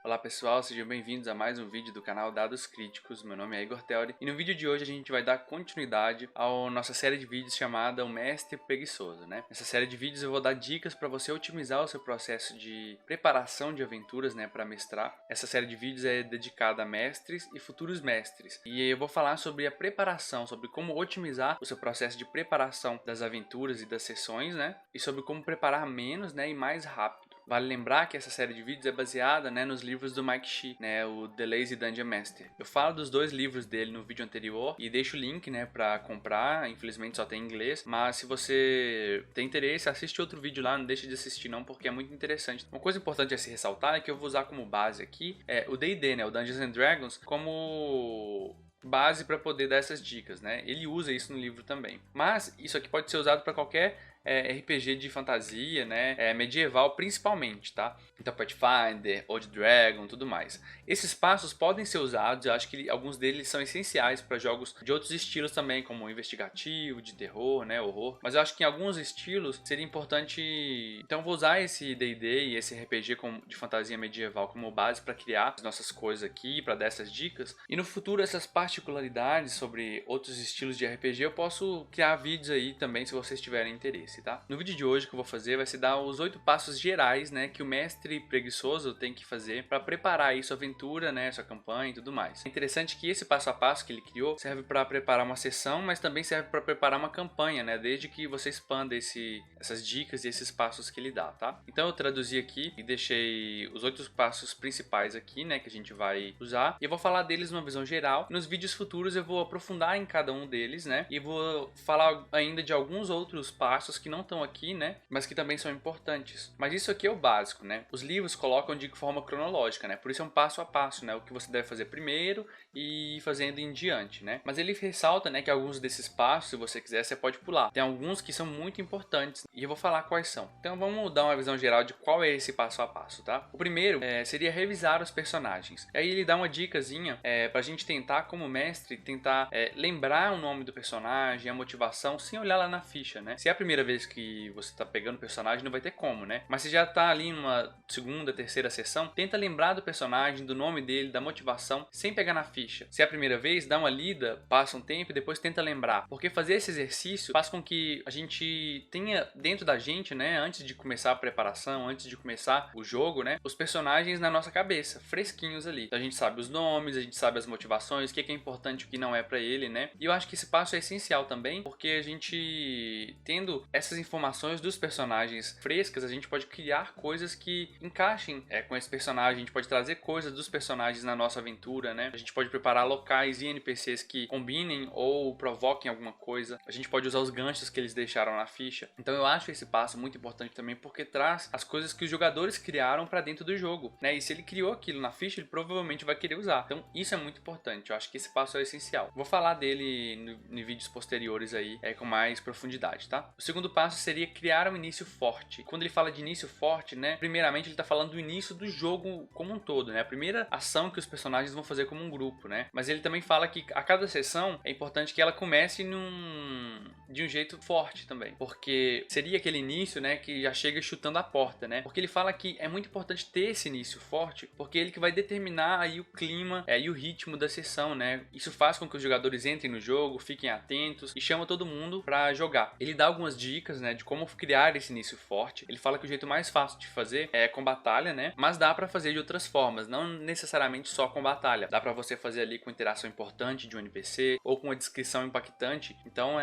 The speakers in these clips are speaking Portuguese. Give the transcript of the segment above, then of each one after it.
Olá pessoal, sejam bem-vindos a mais um vídeo do canal Dados Críticos. Meu nome é Igor Theory e no vídeo de hoje a gente vai dar continuidade à nossa série de vídeos chamada O Mestre Preguiçoso, né? Nessa série de vídeos eu vou dar dicas para você otimizar o seu processo de preparação de aventuras, né, para mestrar. Essa série de vídeos é dedicada a mestres e futuros mestres e eu vou falar sobre a preparação, sobre como otimizar o seu processo de preparação das aventuras e das sessões, né? E sobre como preparar menos, né, e mais rápido. Vale lembrar que essa série de vídeos é baseada, né, nos livros do Mike Shea, né, o The Lazy Dungeon Master. Eu falo dos dois livros dele no vídeo anterior e deixo o link, né, para comprar. Infelizmente só tem em inglês, mas se você tem interesse, assiste outro vídeo lá, não deixe de assistir não, porque é muito interessante. Uma coisa importante a se ressaltar é que eu vou usar como base aqui o D&D, né, o Dungeons and Dragons, como base para poder dar essas dicas, né? Ele usa isso no livro também. Mas isso aqui pode ser usado para qualquer RPG de fantasia, né? Medieval principalmente, tá? Então Pathfinder, Old Dragon, tudo mais. Esses passos podem ser usados, eu acho que alguns deles são essenciais para jogos de outros estilos também, como investigativo, de terror, né? Horror. Mas eu acho que em alguns estilos seria importante. Então eu vou usar esse D&D e esse RPG de fantasia medieval como base para criar as nossas coisas aqui, para dar essas dicas. E no futuro essas particularidades sobre outros estilos de RPG eu posso criar vídeos aí também se vocês tiverem interesse. Tá? No vídeo de hoje o que eu vou fazer vai ser dar os 8 passos gerais, né, que o mestre preguiçoso tem que fazer para preparar aí sua aventura, né, sua campanha e tudo mais. É interessante que esse passo a passo que ele criou serve para preparar uma sessão, mas também serve para preparar uma campanha, né, desde que você expanda essas dicas e esses passos que ele dá, tá? Então eu traduzi aqui e deixei os 8 passos principais aqui, né, que a gente vai usar, e eu vou falar deles numa visão geral. Nos vídeos futuros eu vou aprofundar em cada um deles, né, e vou falar ainda de alguns outros passos que não estão aqui, né, mas que também são importantes. Mas isso aqui é o básico, né? Os livros colocam de forma cronológica, né? Por isso é um passo a passo, né? O que você deve fazer primeiro e ir fazendo em diante, né? Mas ele ressalta, né, que alguns desses passos, se você quiser, você pode pular. Tem alguns que são muito importantes e eu vou falar quais são. Então vamos dar uma visão geral de qual é esse passo a passo, tá? O primeiro seria revisar os personagens. Aí ele dá uma dicasinha pra gente tentar, como mestre, tentar lembrar o nome do personagem, a motivação, sem olhar lá na ficha, né? Se é a primeira vez que você tá pegando o personagem, não vai ter como, né? Mas se já tá ali numa segunda, terceira sessão, tenta lembrar do personagem, do nome dele, da motivação, sem pegar na ficha. Se é a primeira vez, dá uma lida, passa um tempo e depois tenta lembrar. Porque fazer esse exercício faz com que a gente tenha dentro da gente, né, antes de começar a preparação, antes de começar o jogo, né, os personagens na nossa cabeça, fresquinhos ali. Então a gente sabe os nomes, a gente sabe as motivações, o que é importante e o que não é pra ele, né? E eu acho que esse passo é essencial também, porque a gente tendo essas informações dos personagens frescas, a gente pode criar coisas que encaixem com esse personagem, a gente pode trazer coisas dos personagens na nossa aventura, né? A gente pode preparar locais e NPCs que combinem ou provoquem alguma coisa, a gente pode usar os ganchos que eles deixaram na ficha. Então eu acho esse passo muito importante também, porque traz as coisas que os jogadores criaram para dentro do jogo, né? E se ele criou aquilo na ficha, ele provavelmente vai querer usar. Então isso é muito importante, eu acho que esse passo é essencial. Vou falar dele em vídeos posteriores aí, com mais profundidade, tá? O segundo passo seria criar um início forte. Quando ele fala de início forte, né, primeiramente ele está falando do início do jogo como um todo, né, a primeira ação que os personagens vão fazer como um grupo, né, mas ele também fala que a cada sessão é importante que ela comece de um jeito forte também, porque seria aquele início, né, que já chega chutando a porta, né, porque ele fala que é muito importante ter esse início forte, porque ele que vai determinar aí o clima e o ritmo da sessão, né, isso faz com que os jogadores entrem no jogo, fiquem atentos e chama todo mundo para jogar. Ele dá algumas dicas, né, de como criar esse início forte. Ele fala que o jeito mais fácil de fazer é com batalha, né, mas dá para fazer de outras formas, não necessariamente só com batalha. Dá para você fazer ali com interação importante de um NPC ou com uma descrição impactante. Então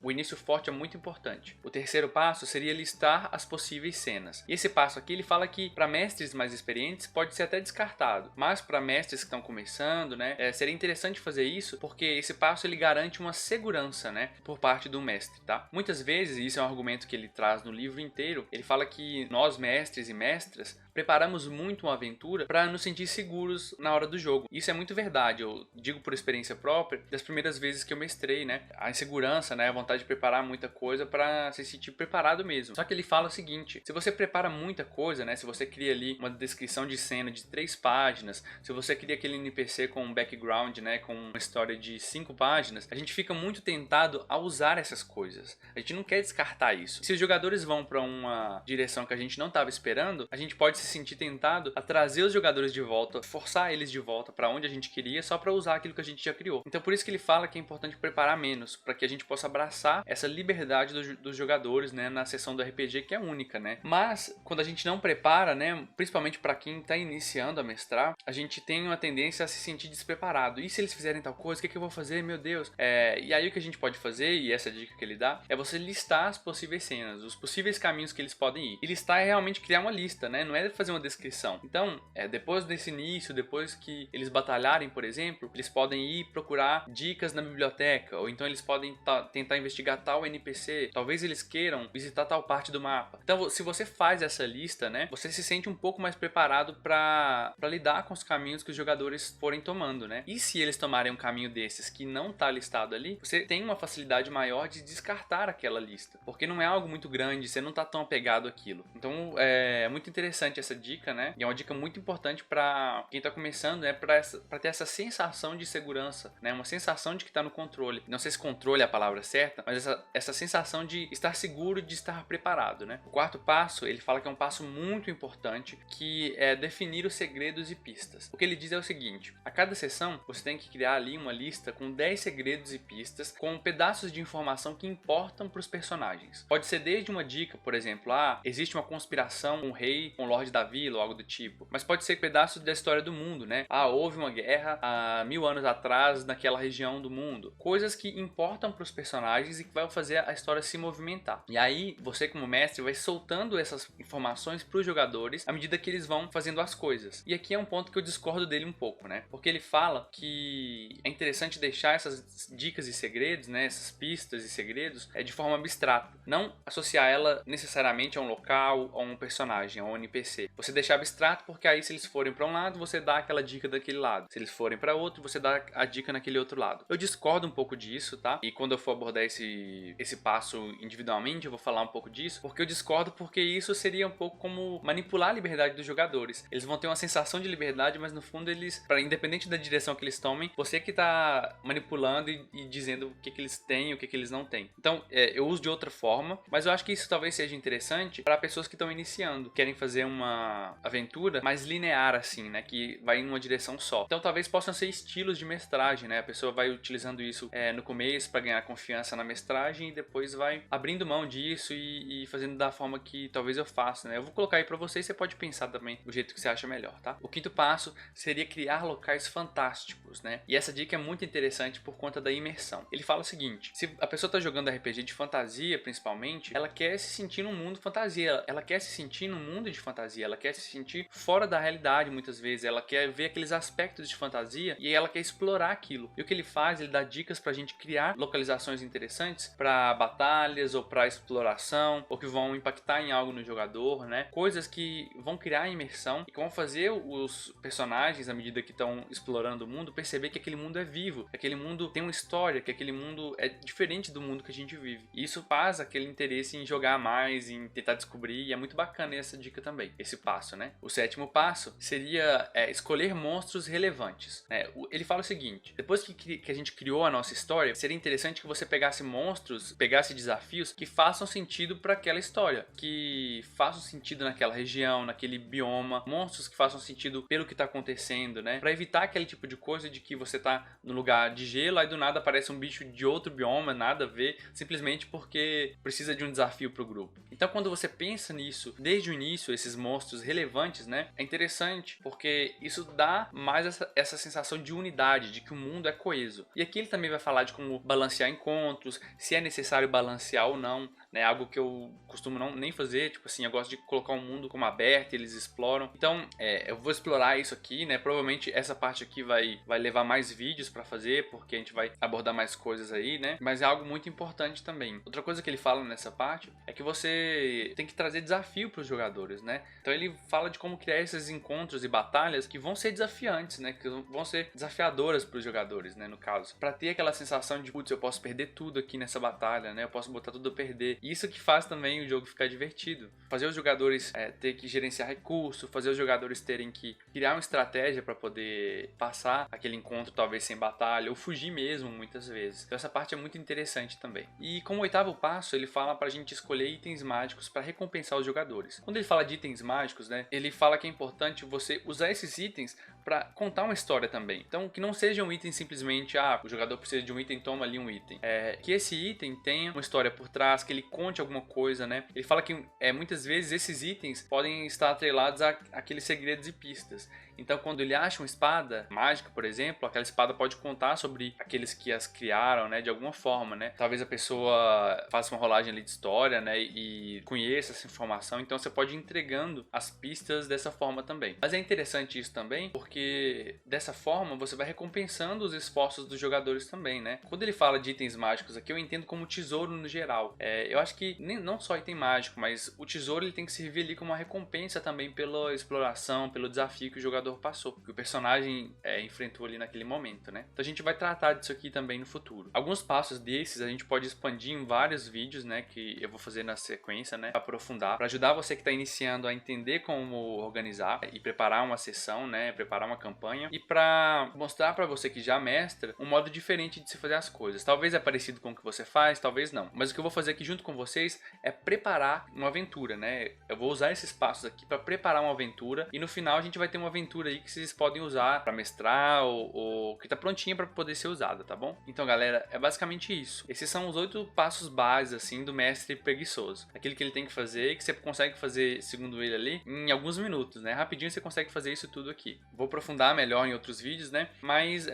o início forte é muito importante. O terceiro passo seria listar as possíveis cenas. E esse passo aqui ele fala que para mestres mais experientes pode ser até descartado, mas para mestres que estão começando, né, seria interessante fazer isso, porque esse passo ele garante uma segurança, né, por parte do mestre, tá? Muitas vezes, e isso é um argumento que ele traz no livro inteiro, ele fala que nós mestres e mestras preparamos muito uma aventura para nos sentir seguros na hora do jogo. Isso é muito verdade, eu digo por experiência própria, das primeiras vezes que eu mestrei, né? A insegurança, né? A vontade de preparar muita coisa para se sentir preparado mesmo. Só que ele fala o seguinte, se você prepara muita coisa, né? Se você cria ali uma descrição de cena de 3 páginas, se você cria aquele NPC com um background, né? Com uma história de 5 páginas, a gente fica muito tentado a usar essas coisas. A gente não quer descartar isso. Se os jogadores vão para uma direção que a gente não estava esperando, a gente pode se sentir tentado a trazer os jogadores de volta, forçar eles de volta para onde a gente queria, só para usar aquilo que a gente já criou. Então por isso que ele fala que é importante preparar menos, para que a gente possa abraçar essa liberdade dos jogadores, né, na sessão do RPG, que é única, né? Mas quando a gente não prepara, né, principalmente para quem está iniciando a mestrar, a gente tem uma tendência a se sentir despreparado. E se eles fizerem tal coisa, o que eu vou fazer? Meu Deus. E aí o que a gente pode fazer, e essa dica que ele dá, é você listar as possíveis cenas, os possíveis caminhos que eles podem ir. E listar é realmente criar uma lista, né? Não é fazer uma descrição. Então, depois desse início, depois que eles batalharem, por exemplo, eles podem ir procurar dicas na biblioteca, ou então eles podem tentar investigar tal NPC, talvez eles queiram visitar tal parte do mapa. Então, se você faz essa lista, né, você se sente um pouco mais preparado para lidar com os caminhos que os jogadores forem tomando, né? E se eles tomarem um caminho desses que não está listado ali, você tem uma facilidade maior de descartar aquela lista, porque não é algo muito grande, você não está tão apegado àquilo. Então, é muito interessante essa dica, né? E é uma dica muito importante para quem está começando, né, para ter essa sensação de segurança, né? Uma sensação de que está no controle. Não sei se controle é a palavra certa, mas essa sensação de estar seguro, de estar preparado, né? O quarto passo, ele fala que é um passo muito importante, que é definir os segredos e pistas. O que ele diz é o seguinte: a cada sessão você tem que criar ali uma lista com 10 segredos e pistas, com pedaços de informação que importam para os personagens. Pode ser desde uma dica, por exemplo, existe uma conspiração com o rei, com o Lorde da Vila ou algo do tipo, mas pode ser pedaços da história do mundo, né? Houve uma guerra há 1000 anos atrás naquela região do mundo. Coisas que importam para os personagens e que vai fazer a história se movimentar. E aí, você como mestre vai soltando essas informações para os jogadores à medida que eles vão fazendo as coisas. E aqui é um ponto que eu discordo dele um pouco, né? Porque ele fala que é interessante deixar essas dicas e segredos, né? Essas pistas e segredos de forma abstrata. Não associar ela necessariamente a um local, a um personagem, a um NPC. Você deixar abstrato porque aí se eles forem para um lado, você dá aquela dica daquele lado. Se eles forem para outro, você dá a dica naquele outro lado. Eu discordo um pouco disso, tá? E quando eu for abordar esse passo individualmente, eu vou falar um pouco disso, porque eu discordo porque isso seria um pouco como manipular a liberdade dos jogadores. Eles vão ter uma sensação de liberdade, mas no fundo eles, independente da direção que eles tomem, você que tá manipulando e dizendo o que eles têm e o que eles não têm. Então, eu uso de outra forma, mas eu acho que isso talvez seja interessante para pessoas que estão iniciando, querem fazer uma aventura mais linear assim, né, que vai em uma direção só. Então, talvez possam ser estilos de mestragem, né? A pessoa vai utilizando isso no começo para ganhar confiança na mestragem e depois vai abrindo mão disso e fazendo da forma que talvez eu faça, né? Eu vou colocar aí para você e você pode pensar também do jeito que você acha melhor, tá? O quinto passo seria criar locais fantásticos, né? E essa dica é muito interessante por conta da imersão. Ele fala o seguinte: se a pessoa tá jogando RPG de fantasia, principalmente, ela quer se sentir num mundo fantasia, ela quer se sentir num mundo de fantasia, ela quer se sentir fora da realidade muitas vezes, ela quer ver aqueles aspectos de fantasia e ela quer explorar aquilo. E o que ele faz, ele dá dicas pra gente criar localizações interessantes para batalhas ou para exploração, ou que vão impactar em algo no jogador, né? Coisas que vão criar imersão e que vão fazer os personagens, à medida que estão explorando o mundo, perceber que aquele mundo é vivo, que aquele mundo tem uma história, que aquele mundo é diferente do mundo que a gente vive. E isso faz aquele interesse em jogar mais, em tentar descobrir, e é muito bacana essa dica também, esse passo, né? O sétimo passo seria escolher monstros relevantes, né? Ele fala o seguinte: depois que a gente criou a nossa história, seria interessante que você pegasse monstros, pegasse desafios que façam sentido para aquela história, que façam sentido naquela região, naquele bioma, monstros que façam sentido pelo que tá acontecendo, né? Para evitar aquele tipo de coisa de que você tá no lugar de gelo, aí do nada aparece um bicho de outro bioma, nada a ver, simplesmente porque precisa de um desafio pro grupo. Então, quando você pensa nisso desde o início, esses monstros relevantes, né? É interessante, porque isso dá mais essa sensação de unidade, de que o mundo é coeso. E aqui ele também vai falar de como balancear encontros, se é necessário balancear ou não, né? Algo que eu costumo nem fazer, tipo assim, eu gosto de colocar um mundo como aberto, eles exploram. Então, eu vou explorar isso aqui, né? Provavelmente essa parte aqui vai levar mais vídeos pra fazer, porque a gente vai abordar mais coisas aí, né? Mas é algo muito importante também. Outra coisa que ele fala nessa parte é que você tem que trazer desafio pros jogadores, né? Então ele fala de como criar esses encontros e batalhas que vão ser desafiantes, né? Que vão ser desafiadoras pros jogadores, né? No caso, pra ter aquela sensação de, putz, eu posso perder tudo aqui nessa batalha, né? Eu posso botar tudo a perder. Isso que faz também o jogo ficar divertido. Fazer os jogadores ter que gerenciar recurso, fazer os jogadores terem que criar uma estratégia para poder passar aquele encontro talvez sem batalha, ou fugir mesmo muitas vezes. Então essa parte é muito interessante também. E como oitavo passo, ele fala pra gente escolher itens mágicos para recompensar os jogadores. Quando ele fala de itens mágicos, né, ele fala que é importante você usar esses itens para contar uma história também. Então que não seja um item simplesmente, o jogador precisa de um item, toma ali um item. Que esse item tenha uma história por trás, que ele conte alguma coisa, né? Ele fala que muitas vezes esses itens podem estar atrelados àqueles segredos e pistas. Então quando ele acha uma espada mágica, por exemplo, aquela espada pode contar sobre aqueles que as criaram, né, de alguma forma, né? Talvez a pessoa faça uma rolagem ali de história, né, e conheça essa informação, então você pode ir entregando as pistas dessa forma também. Mas é interessante isso também, porque dessa forma você vai recompensando os esforços dos jogadores também, né? Quando ele fala de itens mágicos aqui, eu entendo como tesouro no geral. Eu acho que não só item mágico, mas o tesouro ele tem que servir ali como uma recompensa também pela exploração, pelo desafio que o jogador passou, que o personagem enfrentou ali naquele momento, né? Então a gente vai tratar disso aqui também no futuro. Alguns passos desses a gente pode expandir em vários vídeos, né, que eu vou fazer na sequência, né, aprofundar, para ajudar você que está iniciando a entender como organizar e preparar uma sessão, né, preparar uma campanha, e para mostrar para você que já mestra um modo diferente de se fazer as coisas. Talvez é parecido com o que você faz, talvez não, mas o que eu vou fazer aqui junto com vocês é preparar uma aventura, né? Eu vou usar esses passos aqui para preparar uma aventura, e no final a gente vai ter uma aventura aí que vocês podem usar para mestrar ou que tá prontinha para poder ser usada, tá bom? Então, galera, é basicamente isso. Esses são os 8 passos básicos assim do mestre preguiçoso. Aquilo que ele tem que fazer, que você consegue fazer, segundo ele ali, em alguns minutos, né? Rapidinho você consegue fazer isso tudo aqui. Vou aprofundar melhor em outros vídeos, né? Mas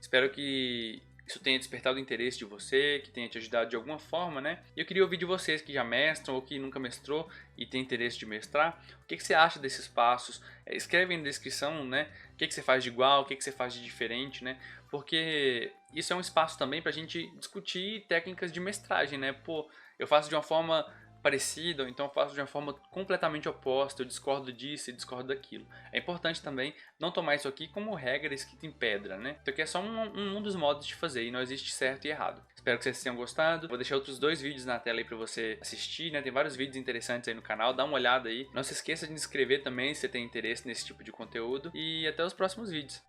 espero que isso tenha despertado o interesse de você, que tenha te ajudado de alguma forma, né? E eu queria ouvir de vocês que já mestram ou que nunca mestrou e tem interesse de mestrar. O que você acha desses passos? Escreve aí na descrição, né? O que você faz de igual, o que você faz de diferente, né? Porque isso é um espaço também pra gente discutir técnicas de mestragem, né? Pô, eu faço de uma forma parecida, ou então eu faço de uma forma completamente oposta, eu discordo disso e discordo daquilo. É importante também não tomar isso aqui como regra escrita em pedra, né? Então aqui é só um dos modos de fazer e não existe certo e errado. Espero que vocês tenham gostado. Vou deixar outros 2 vídeos na tela aí pra você assistir, né? Tem vários vídeos interessantes aí no canal, dá uma olhada aí. Não se esqueça de se inscrever também se você tem interesse nesse tipo de conteúdo. E até os próximos vídeos.